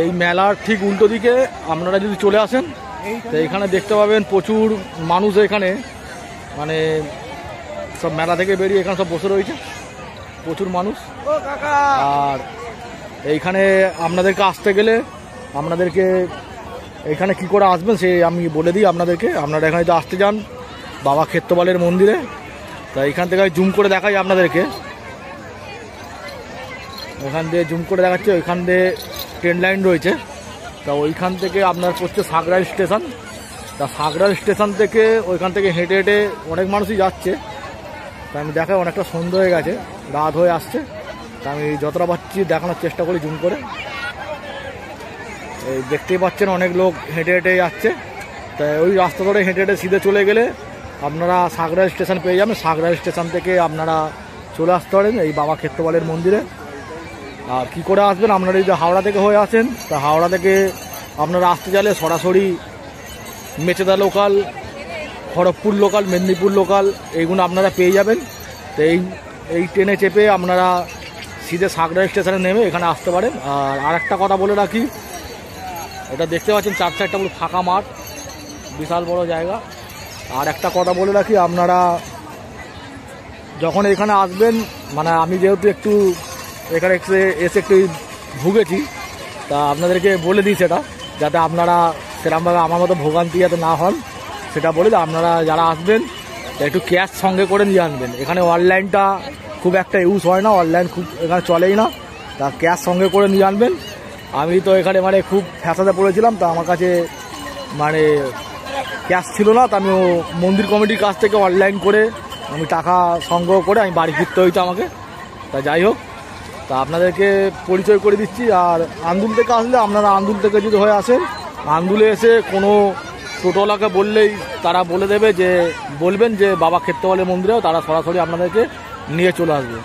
এই মেলার ঠিক উল্টো দিকে আপনারা যদি চলে আসেন তো এখানে দেখতে পাবেন প্রচুর মানুষ এখানে মানে সব মেলা থেকে বেরিয়ে এখানে সব বসে রয়েছে প্রচুর মানুষ। আর এইখানে আপনাদেরকে আসতে গেলে আপনাদেরকে এখানে কি করে আসবেন সে আমি বলে দিই আপনাদেরকে। আপনারা এখানে যদি আসতে যান বাবা ক্ষেত্রপালের মন্দিরে, তা এইখান থেকে জুম করে দেখাই আপনাদেরকে। ওখান দিয়ে জুম করে দেখাচ্ছে, ওইখান দিয়ে ট্রেন লাইন রয়েছে। তা ওইখান থেকে আপনার পড়ছে সাগরাইল স্টেশন। তা সাগরাইল স্টেশন থেকে ওইখান থেকে হেঁটে হেঁটে অনেক মানুষই যাচ্ছে। তা আমি দেখাই, অনেকটা সন্ধ্যা হয়ে গেছে, রাত হয়ে আসছে। তা আমি যতটা পাচ্ছি দেখানোর চেষ্টা করি জুম করে। এই দেখতেই পাচ্ছেন অনেক লোক হেঁটে হেঁটে যাচ্ছে। তাই ওই রাস্তা ধরে হেঁটে হেঁটে সিধে চলে গেলে আপনারা সাগরাইল স্টেশন পেয়ে যাবেন। সাগরাইল স্টেশন থেকে আপনারা চলে আসতে পারেন এই বাবা ক্ষেত্রপালের মন্দিরে। আর কী করে আসবেন, আপনারা যদি হাওড়া থেকে হয়ে আসেন তা হাওড়া থেকে আপনারা আসতে চাইলে সরাসরি Mecheda local, Kharagpur local, Medinipur local এইগুলো আপনারা পেয়ে যাবেন। তো এই ট্রেনে চেপে আপনারা সিধে সাগরাইল স্টেশনে নেমে এখানে আসতে পারেন। আর একটা কথা বলে রাখি, এটা দেখতে পাচ্ছেন চার সাইডটা পুরো ফাঁকা মাঠ, বিশাল বড় জায়গা। আর একটা কথা বলে রাখি, আপনারা যখন এখানে আসবেন, মানে আমি যেহেতু একটু এখানে এসে একটু ভুগেছি, তা আপনাদেরকে বলে দিই সেটা, যাতে আপনারা সেরকমভাবে আমার মতো ভোগান্তি যাতে না হন সেটা বলে দিই। আপনারা যারা আসবেন একটু ক্যাশ সঙ্গে করে নিয়ে আনবেন। এখানে অনলাইনটা খুব একটা ইউজ হয় না, অনলাইন খুব এখানে চলেই না, তা ক্যাশ সঙ্গে করে নিয়ে আনবেন। আমি তো এখানে মানে খুব ফ্যাসাদে পড়েছিলাম, তা আমার কাছে মানে ক্যাশ ছিল না, তা আমি মন্দির কমিটির কাছ থেকে অনলাইন করে আমি টাকা সংগ্রহ করে আমি বাড়ি ফিরতে হয়েছে আমাকে। তা যাই হোক, তা আপনাদেরকে পরিচয় করে দিচ্ছি। আর আন্দুল থেকে আসলে আপনারা আন্দুল থেকে যদি হয়ে আসেন, আন্দুলে এসে কোনো টোটোওয়ালাকে বললেই তারা বলে দেবে, যে বলবেন যে বাবা ক্ষেত্রপালের মন্দিরেও, তারা সরাসরি আপনাদেরকে নিয়ে চলে আসবে।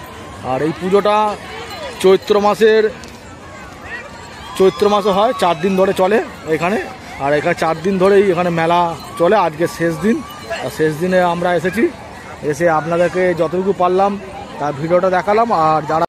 আর এই পুজোটা চৈত্র মাসে হয়, 4 দিন ধরে চলে এখানে। আর এখানে 4 দিন ধরেই এখানে মেলা চলে, আজকে শেষ দিন। আর শেষ দিনে আমরা এসেছি, এসে আপনাদেরকে যতটুকু পারলাম তার ভিডিওটা দেখালাম। আর যারা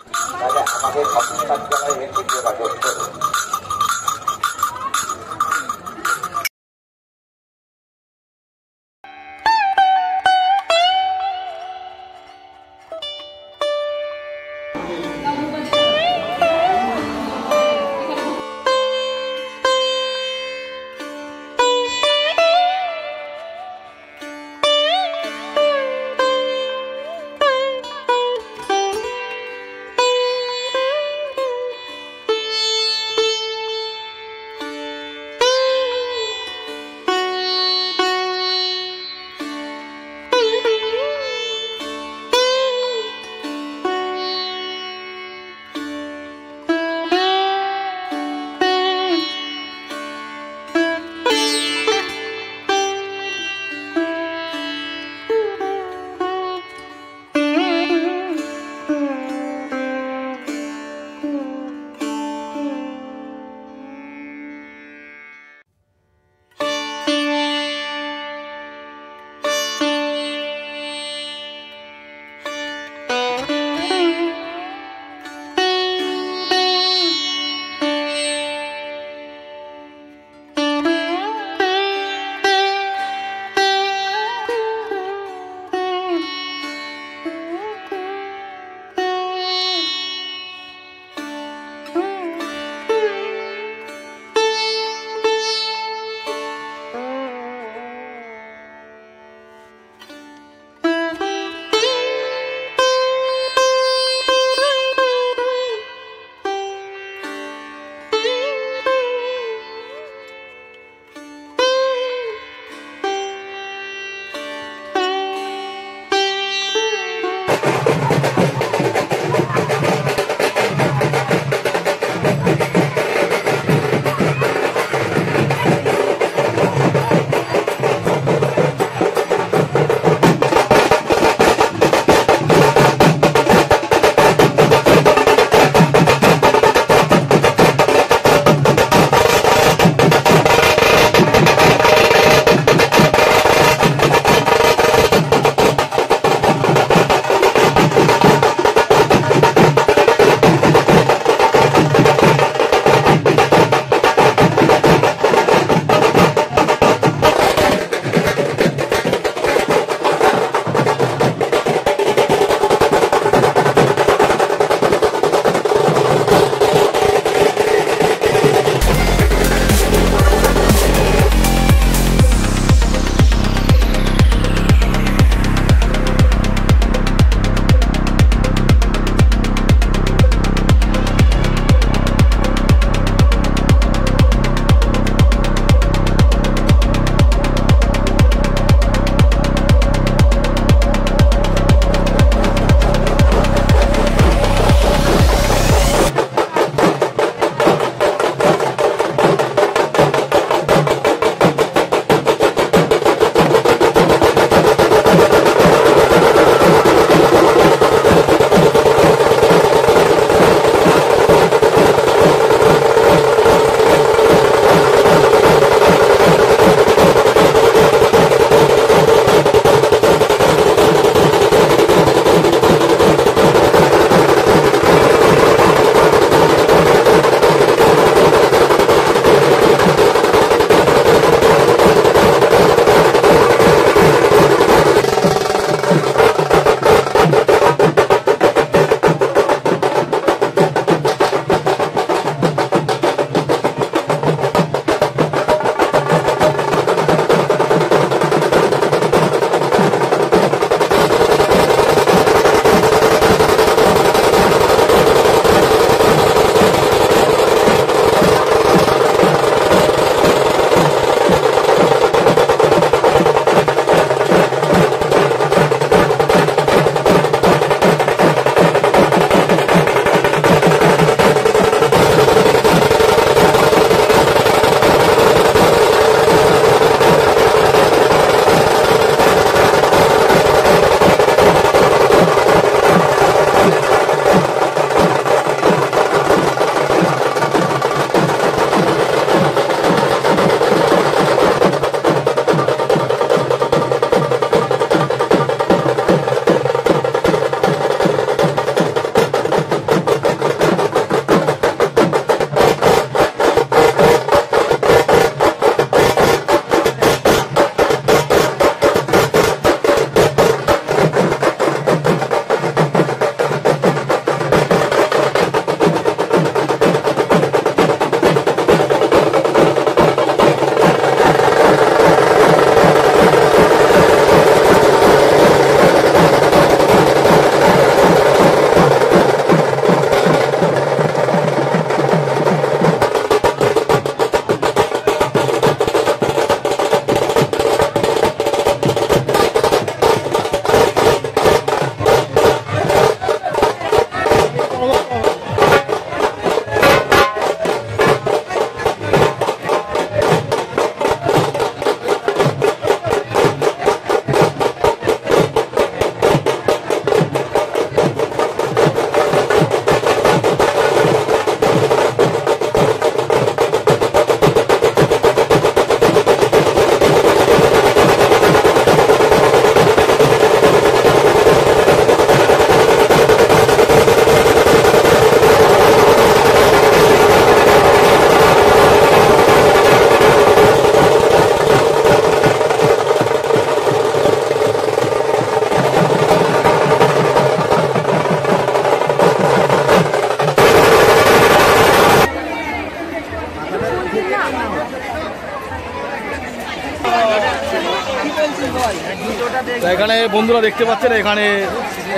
এখানে বন্ধুরা দেখতে পাচ্ছেন, এখানে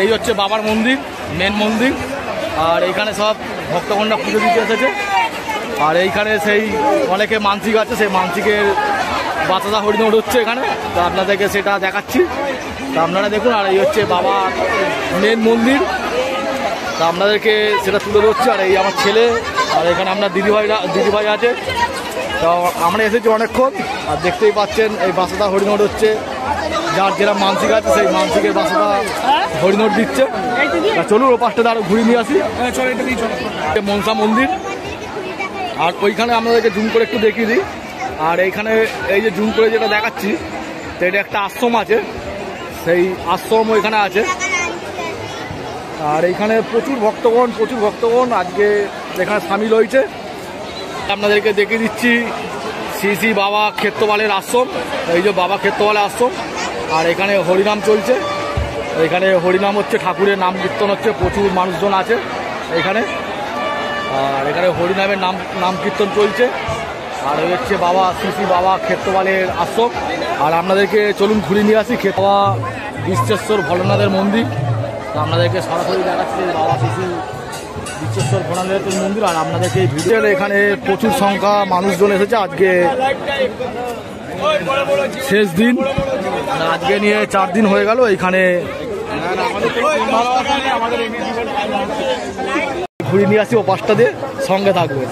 এই হচ্ছে বাবার মন্দির, মেন মন্দির। আর এইখানে সব ভক্তগণরা পুজো দিতে এসেছে। আর এইখানে সেই অনেকে মানসিক আছে, সেই মানসিকের বাতাসা হরিণোট হচ্ছে এখানে, তো আপনাদেরকে সেটা দেখাচ্ছি। তা আপনারা দেখুন। আর এই হচ্ছে বাবার মেন মন্দির, তা আপনাদেরকে সেটা তুলে ধরছে। আর এই আমার ছেলে, আর এখানে আপনার দিদিভাই আছে। তো আমরা এসেছি অনেকক্ষণ। আর দেখতেই পাচ্ছেন এই বাসাটা হরিণোট হচ্ছে, যার যেটা মানসিক আছে সেই মানসিকের বাসাটা হরিণোট দিচ্ছে। চলুন ও পাশটা আরো ঘুরে নিয়ে আসি। মনসা মন্দির। আর ওইখানে আপনাদেরকে জুম করে একটু দেখিয়ে দিই। আর এইখানে এই যে জুম করে যেটা দেখাচ্ছি, তো এটা একটা আশ্রম আছে, সেই আশ্রম ওইখানে আছে। আর এইখানে প্রচুর ভক্তগণ আজকে এখানে সামিল হয়েছে। আপনাদেরকে দেখিয়ে দিচ্ছি শ্রী শ্রী বাবা ক্ষেত্রপালের আশ্রম। এই যে বাবা ক্ষেত্রপালের আশ্রম। আর এখানে হরিনাম চলছে, এখানে হরিনাম হচ্ছে, ঠাকুরের নাম কীর্তন হচ্ছে, প্রচুর মানুষজন আছে এখানে। আর এখানে হরিনামের নাম কীর্তন চলছে। আর ওই হচ্ছে বাবা শ্রী শ্রী বাবা ক্ষেত্রপালের আশ্রম। আর আপনাদেরকে চলুন ঘুরে নিয়ে আসি বাবা বিশ্বেশ্বর ভোলানাথের মন্দির। তো আপনাদেরকে সরাসরি দেখাচ্ছি বাবা শ্রী শ্রী বিশ্বেশ্বর ভোলানাথের মন্দির। আর আপনাদেরকে এই ভিডিওর এখানে প্রচুর সংখ্যা মানুষজন এসেছে। আজকে শেষ দিন, আজকে নিয়ে 4 দিন হয়ে গেল। এখানে ঘুরে নিয়ে আসি ও পাশটা দিয়ে, সঙ্গে থাকবে।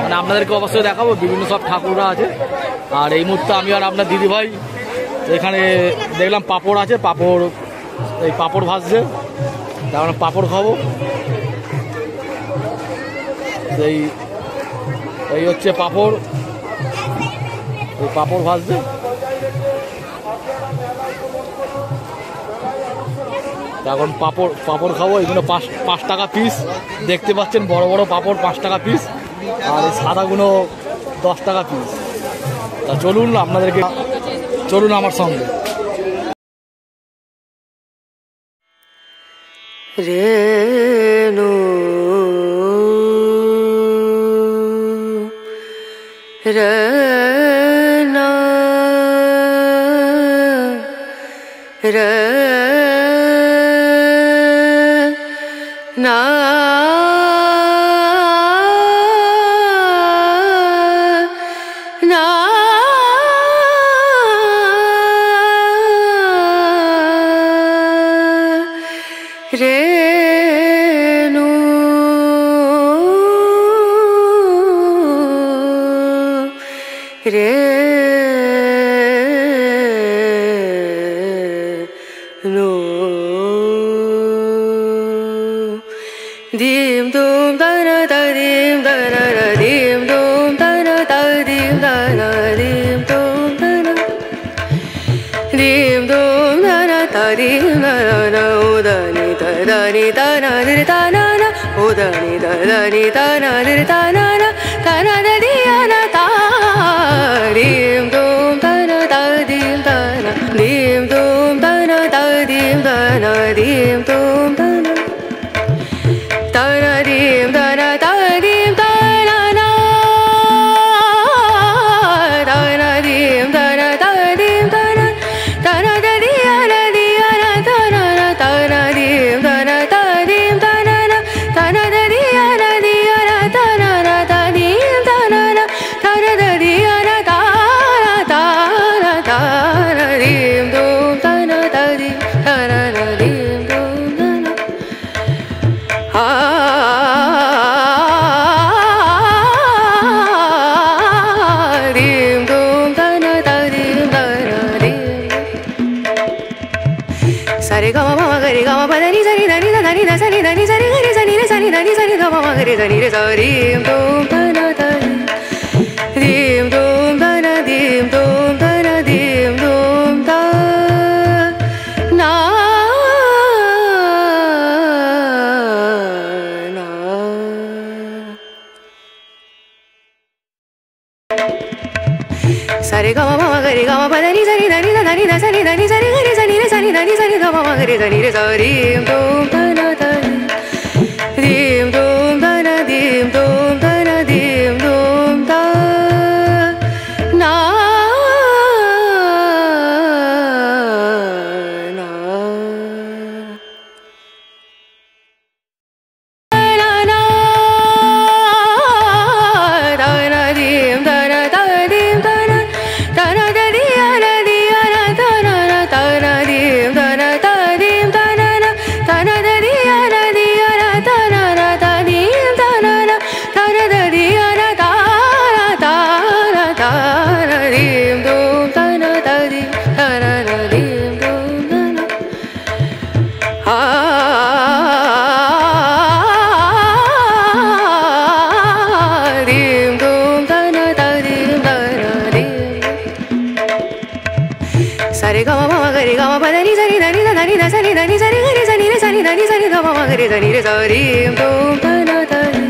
মানে আপনাদেরকে অবশ্যই দেখাবো, বিভিন্ন সব ঠাকুররা আছে। আর এই মুহূর্তে আমি আর আপনার দিদিভাই এখানে দেখলাম পাঁপড় আছে, এই পাঁপড় ভাজছে, তার পাঁপড় খাবো। এই হচ্ছে পাঁপড়, এই পাঁপড় ভাজছে। এখন পাঁপড় খাবো। এগুলো 5 টাকা পিস, দেখতে পাচ্ছেন বড় বড় পাঁপড় 5 টাকা পিস। আর এই সাদাগুলো 10 টাকা পিস। তা চলুন আমার সঙ্গে। রেণু রনা রনা রেণু রেণু dim dum dana da dim dana da dim dum dana da dim dana dim dum dana dim dum dana da dim dana na udani da ni da na dir da na na udani da ni da na dir da na na da na da di na da dim dum dana da dim dana dim dum dana da dim dana dim dum dana dana dim dana da dim dana na dana dim dana da dim dana dana da di na dana na dana dim dana da dim dana na dana da di na dana na da dim dana na dana da di na dana dana dim dum dana da dim dana na dim dum dana dim dum dana da dim dana dim sare ga ma ga re ga ma pa ni sa ni da ni da ni da sa ni da ni sa ni ga re sa ni re sa ni da ni sa ni ga ma ga re sa ni re sa dim dum dana da dim dum dana dim dum dana dim dum da na na Sare gama mama gare gama pa dani sari dani da dani da sari dani sari gare sani re sani dani sari da mama gare sani re sari dum dana dani dim dum dana dim dum dana dim dum da na na na dana dim dana da dim dana dana da di ana di ana dana dana dim dana da dim dana dana da di ana di ana dana da dim dana dana da di ana dana dana dana dim dum dana da di dana da dim dum dana dim dum dana da dim dana dim Sare gama mama gare gama pa dani sari dani da dani da sari dani sari gare sani re sani dani sari da mama gare sani re sari dum dana dani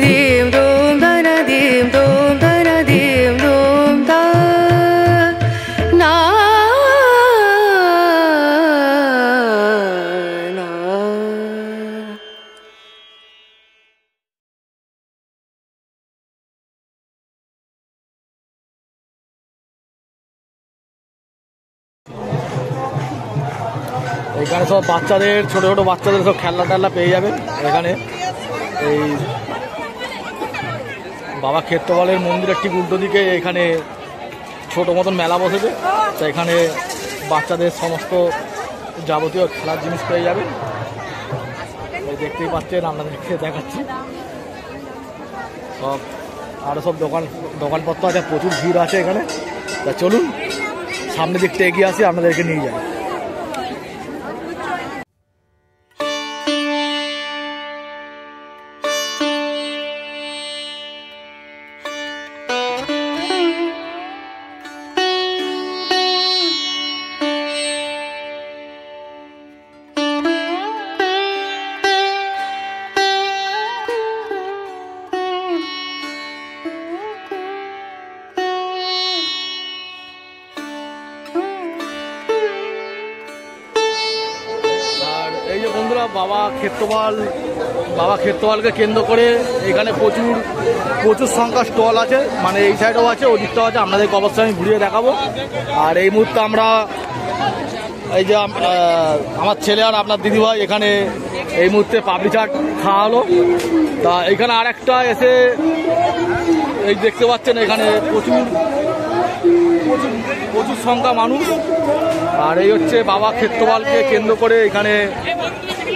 dim dum dana dim dum dana dim dum da na na এখানে সব বাচ্চাদের ছোট ছোট বাচ্চাদের সব খেলনা টেলনা পেয়ে যাবেন এখানে। এই বাবা ক্ষেত্রপালের মন্দিরের ঠিক উল্টো দিকে এখানে ছোট মতন মেলা বসেছে, তো এখানে বাচ্চাদের সমস্ত যাবতীয় খেলার জিনিস পেয়ে যাবেন। এই দেখতেই পাচ্ছেন, আপনাদেরকে দেখাচ্ছি সব আরও সব দোকানপত্র আছে, প্রচুর ভিড় আছে এখানে। তা চলুন সামনের দিকটা এগিয়ে আসি, আপনাদেরকে নিয়ে যাই। এই যে বন্ধুরা, বাবা ক্ষেত্রপালকে কেন্দ্র করে এখানে প্রচুর সংখ্যা স্টল আছে, মানে এই সাইডেও আছে, ওই দিকটাও আছে, আপনাদেরকে অবশ্যই আমি ঘুরিয়ে দেখাবো। আর এই মুহূর্তে আমরা এই যে আমার ছেলে আর আপনার দিদিভাই এখানে এই মুহূর্তে পাপড়ি চাট খাওয়া হলো। তা এখানে আর একটা এসে এই দেখতে পাচ্ছেন এখানে প্রচুর সংখ্যা মানুষ। আর এই হচ্ছে বাবা ক্ষেত্রপালকে কেন্দ্র করে এখানে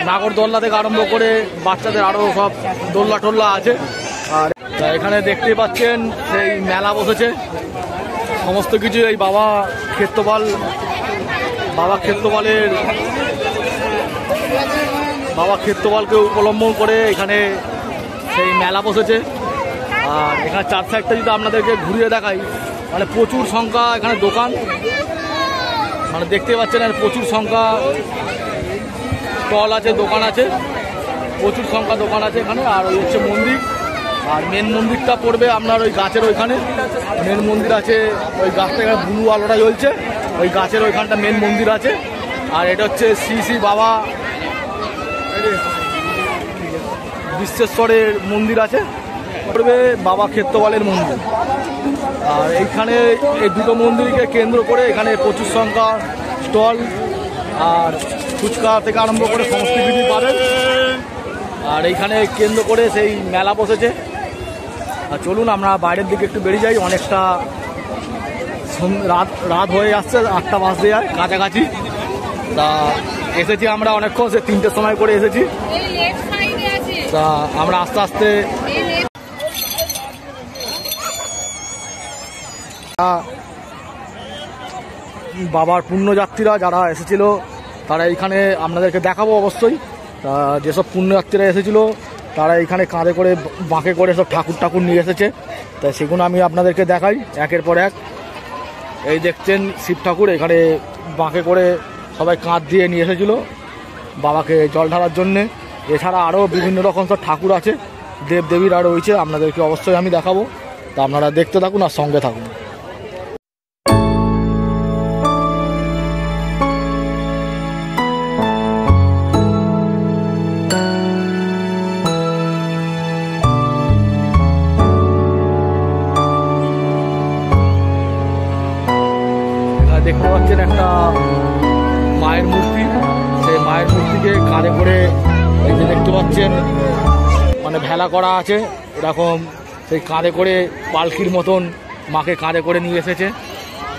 নাগরদোল্লা থেকে আরম্ভ করে বাচ্চাদের আরও সব দোল্লা টোল্লা আছে। আর এখানে দেখতেই পাচ্ছেন সেই মেলা বসেছে, সমস্ত কিছু এই বাবা ক্ষেত্রপালকে উপলম্বন করে এখানে সেই মেলা বসেছে। আর এখানে চার সাইডটা যদি আপনাদেরকে ঘুরিয়ে দেখাই, মানে প্রচুর সংখ্যা এখানে দোকান, মানে দেখতে পাচ্ছেন আর প্রচুর সংখ্যা স্টল আছে, দোকান আছে, প্রচুর সংখ্যা দোকান আছে এখানে। আর ওই হচ্ছে মন্দির, আর মেন মন্দিরটা পড়বে আপনার ওই গাছের ওইখানে মেন মন্দির আছে, ওই গাছটা এখানে ব্লু আলোটা জ্বলছে, ওই গাছের ওইখানটা মেন মন্দির আছে। আর এটা হচ্ছে শ্রী বাবা বিশ্বেশ্বরের মন্দির আছে, পড়বে বাবা ক্ষেত্রপালের মন্দির। আর এইখানে এই দুটো মন্দিরকে কেন্দ্র করে এখানে প্রচুর সংখ্যা স্টল আর ফুচকা থেকে আরম্ভ করে সমস্ত কিছু পাবেন। আর এইখানে কেন্দ্র করে সেই মেলা বসেছে। আর চলুন আমরা বাইরের দিকে একটু বেরিয়ে যাই, অনেকটা রাত হয়ে আসছে, 8টা বাজতে যায় কাছাকাছি। তা এসেছি আমরা অনেকক্ষণ, সে 3টের সময় করে এসেছি। তা আমরা আস্তে আস্তে বাবার পুণ্যযাত্রীরা যারা এসেছিল তারা এইখানে আপনাদেরকে দেখাবো অবশ্যই। তা যেসব পুণ্যযাত্রীরা এসেছিল তারা এইখানে কাঁধে করে বাঁকে করে সব ঠাকুর নিয়ে এসেছে, তাই সেগুলো আমি আপনাদেরকে দেখাই একের পর এক। এই দেখছেন শিব ঠাকুর এখানে বাঁকে করে সবাই কাঁধ দিয়ে নিয়ে এসেছিল বাবাকে জল ঢালার জন্যে। এছাড়া আরও বিভিন্ন রকম সব ঠাকুর আছে, দেবদেবীরা রয়েছে, আপনাদেরকে অবশ্যই আমি দেখাবো। তা আপনারা দেখতে থাকুন আর সঙ্গে থাকুন। দেখতে পাচ্ছেন একটা মায়ের মূর্তি, সেই মায়ের মূর্তিকে কাঁধে করে এই যে দেখতে পাচ্ছেন মানে ভেলা করা আছে, এরকম সেই কাঁধে করে পালকির মতন মাকে কাঁধে করে নিয়ে এসেছে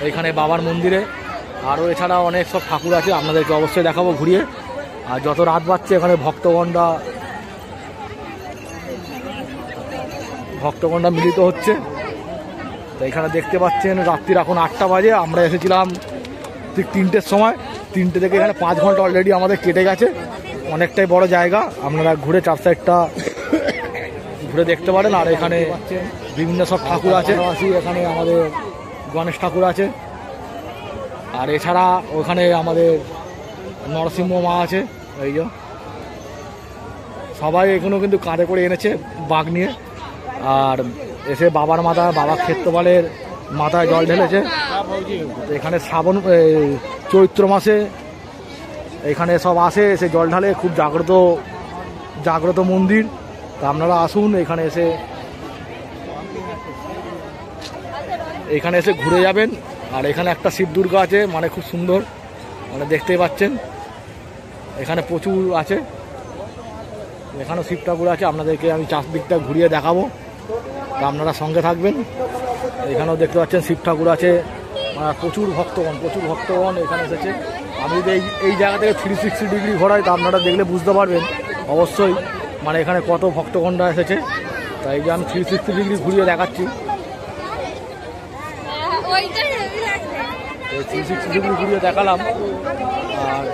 এইখানে বাবার মন্দিরে। আরও এছাড়া অনেক সব ঠাকুর আছে, আপনাদেরকে অবশ্যই দেখাবো ঘুরিয়ে। আর যত রাত বাড়ছে এখানে ভক্তগণরা মিলিত হচ্ছে। তো এখানে দেখতে পাচ্ছেন রাত্রির এখন 8টা বাজে, আমরা এসেছিলাম ঠিক 3টের সময়। 3টে থেকে এখানে 5 ঘন্টা অলরেডি আমাদের কেটে গেছে। অনেকটাই বড় জায়গা, আপনারা ঘুরে 4 সাইডটা ঘুরে দেখতে পারেন। আর এখানে বিভিন্ন সব ঠাকুর আছে, এখানে আমাদের গণেশ ঠাকুর আছে, আর এছাড়া ওখানে আমাদের নরসিংহ মা আছে। এই যে সবাই এখনো কিন্তু কাঁধে করে এনেছে বাঘ নিয়ে, আর এসে বাবার মাথায় বাবা ক্ষেত্রপালের মাথায় জল ঢেলেছে। এখানে শ্রাবণ চৈত্র মাসে এখানে সব আসে, এসে জল ঢালে। খুব জাগ্রত মন্দির। তা আপনারা আসুন এখানে এসে ঘুরে যাবেন। আর এখানে একটা শিব দুর্গা আছে, মানে খুব সুন্দর, মানে দেখতেই পাচ্ছেন এখানে প্রচুর আছে। এখানেও শিব ঠাকুর আছে, আপনাদেরকে আমি চারদিকটা ঘুরিয়ে দেখাবো, তা আপনারা সঙ্গে থাকবেন। এখানেও দেখতে পাচ্ছেন শিব ঠাকুর আছে, প্রচুর ভক্তগণ এখানে এসেছে। আমি যদি এই জায়গা থেকে 360 ডিগ্রি ঘোরাই, তা আপনারা দেখলে বুঝতে পারবেন অবশ্যই মানে এখানে কত ভক্তগণরা এসেছে। তাই যে আমি 360 ডিগ্রি ঘুরিয়ে দেখাচ্ছি। 360 ডিগ্রি ঘুরিয়ে দেখালাম। আর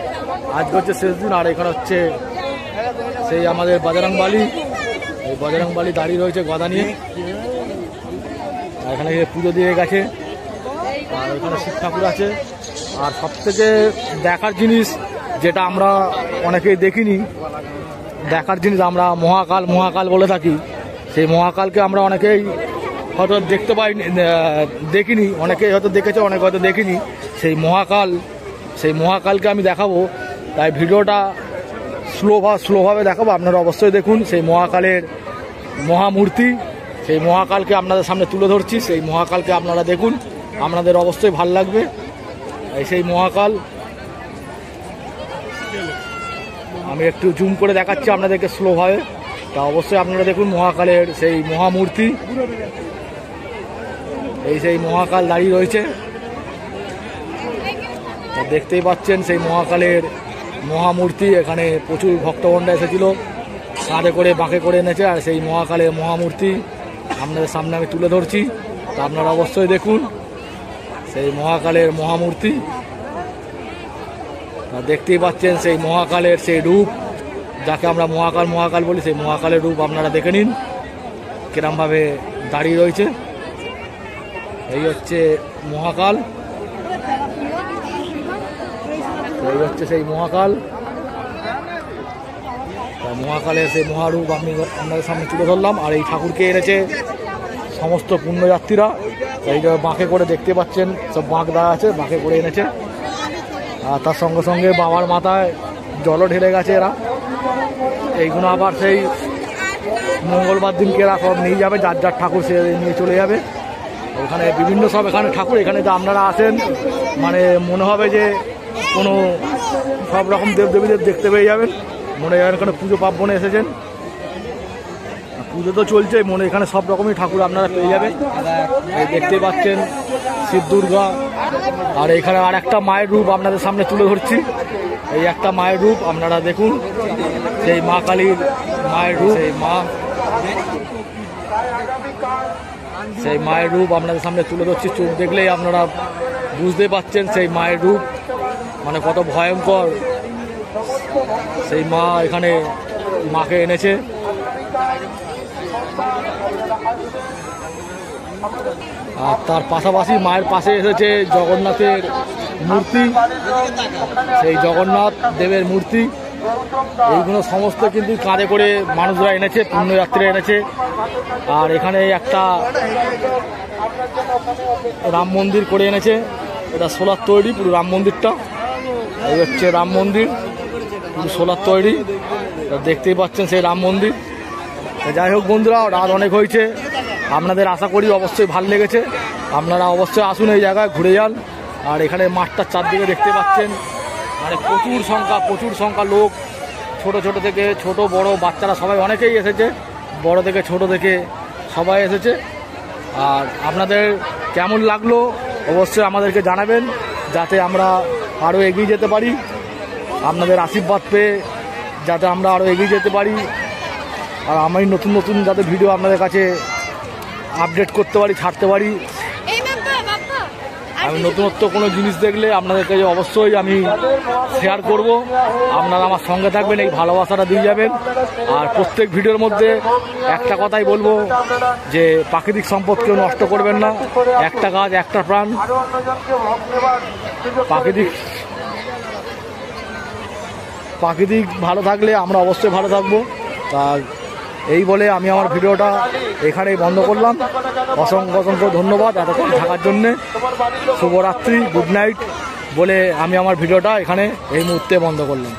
আজকে হচ্ছে শেষ দিন। আর এখানে হচ্ছে সেই আমাদের বজরংবলী, এই বজরংবলী দাঁড়িয়ে রয়েছে গদা নিয়ে। এখানে পুজো দিয়ে গেছে। আর এখানে শিব ঠাকুর আছে। আর সবথেকে দেখার জিনিস যেটা আমরা অনেকেই দেখিনি, আমরা মহাকাল বলে থাকি। সেই মহাকালকে আমরা অনেকেই হয়তো দেখতে দেখিনি, অনেকেই হয়তো দেখেছে, অনেকে হয়তো দেখিনি। সেই মহাকালকে আমি দেখাবো, তাই ভিডিওটা স্লোভাবে দেখাবো, আপনারা অবশ্যই দেখুন। সেই মহাকালের মহামূর্তি, সেই মহাকালকে আপনাদের সামনে তুলে ধরছি। সেই মহাকালকে আপনারা দেখুন, আপনাদের অবশ্যই ভালো লাগবে। সেই মহাকাল আমি একটু জুম করে দেখাচ্ছি আপনাদেরকে স্লোভাবে, তা অবশ্যই আপনারা দেখুন মহাকালের সেই মহামূর্তি। সেই মহাকাল দাঁড়িয়ে রয়েছে, দেখতেই পাচ্ছেন সেই মহাকালের মহামূর্তি। এখানে প্রচুর ভক্তগণরা এসেছিল, কাঁধে করে বাঁকে করে এনেছে। আর সেই মহাকালের মহামূর্তি আপনাদের সামনে আমি তুলে ধরছি, তা আপনারা অবশ্যই দেখুন সেই মহাকালের মহামূর্তি। দেখতেই পাচ্ছেন সেই মহাকালের সেই রূপ, যাকে আমরা মহাকাল বলি। সেই মহাকালের রূপ আপনারা দেখে নিন কিরমভাবে দাঁড়িয়ে রয়েছে। এই হচ্ছে মহাকাল, এই হচ্ছে সেই মহাকাল। মহাকালের সেই মহারূপ আমি আপনাদের সামনে তুলে ধরলাম। আর এই ঠাকুরকে এনেছে সমস্ত পুণ্যযাত্রীরা। এই যে বাঁকে করে দেখতে পাচ্ছেন সব বাঁক দেওয়া আছে, বাঁকে করে এনেছে। আর তার সঙ্গে সঙ্গে বাবার মাথায় জলও ঢেলে গেছে এরা। এইগুলো আবার সেই মঙ্গলবার দিনকে এরা সব নিয়ে যাবে, যার ঠাকুর সে নিয়ে চলে যাবে। ওখানে বিভিন্ন সব এখানে ঠাকুর, এখানে যে আপনারা আসেন মানে মনে হবে যে কোনো সব রকম দেবদেবীদের দেখতে পেয়ে যাবেন। মনে হয় এখানে পুজো পার্বণে এসেছেন, পুজো তো চলছে, মনে এখানে সব রকমই ঠাকুর আপনারা পেয়ে যাবেন। দেখতে পাচ্ছেন শিব দুর্গা। আর এখানে আর একটা মায়ের রূপ আপনাদের সামনে তুলে ধরছি। এই একটা মায়ের রূপ আপনারা দেখুন, সেই মা কালীর মায়ের রূপ। সেই মায়ের রূপ আপনাদের সামনে তুলে ধরছি। চোখ দেখলেই আপনারা বুঝতে পাচ্ছেন সেই মায়ের রূপ মানে কত ভয়ঙ্কর। সেই মা এখানে মাকে এনেছে। আর তার পাশাপাশি মায়ের পাশে এসেছে জগন্নাথের মূর্তি, সেই জগন্নাথ দেবের মূর্তি। এইগুলো সমস্ত কিন্তু কাঁধে করে মানুষরা এনেছে, পুণ্যযাত্রীরা এনেছে। আর এখানে একটা রাম মন্দির করে এনেছে, এটা সোলার তৈরি পুরো রাম মন্দিরটা। এই হচ্ছে রাম মন্দির, পুরো সোলার তৈরি, দেখতেই পাচ্ছেন সেই রাম মন্দির। যাই হোক বন্ধুরা, রাত অনেক হয়েছে, আপনাদের আশা করি অবশ্যই ভালো লেগেছে। আপনারা অবশ্যই আসুন, এই জায়গায় ঘুরে যান। আর এখানে মাঠটার চারদিকে দেখতে পাচ্ছেন মানে প্রচুর সংখ্যা লোক, ছোট থেকে ছোট বড় বাচ্চারা সবাই অনেকেই এসেছে, বড় থেকে ছোট থেকে সবাই এসেছে। আর আপনাদের কেমন লাগলো অবশ্যই আমাদেরকে জানাবেন, যাতে আমরা আরও এগিয়ে যেতে পারি, আপনাদের আশীর্বাদ পেয়ে যাতে আমরা আরও এগিয়ে যেতে পারি। আর আমি নতুন যাতে ভিডিও আপনাদের কাছে আপডেট করতে পারি, ছাড়তে পারি। আমি নতুনত্ব কোনো জিনিস দেখলে আপনাদের কাছে অবশ্যই আমি শেয়ার করব। আপনারা আমার সঙ্গে থাকবেন, এই ভালোবাসাটা দিয়ে যাবেন। আর প্রত্যেক ভিডিওর মধ্যে একটা কথাই বলবো যে প্রাকৃতিক সম্পদ কেউ নষ্ট করবেন না। একটা গাছ একটা প্রাণ, প্রাকৃতিক ভালো থাকলে আমরা অবশ্যই ভালো থাকবো। তা এই বলে আমি আমার ভিডিওটা এখানেই বন্ধ করলাম। অসংখ্য ধন্যবাদ এতক্ষণ থাকার জন্যে। শুভরাত্রি, গুড নাইট বলে আমি আমার ভিডিওটা এখানে এই মুহূর্তে বন্ধ করলাম।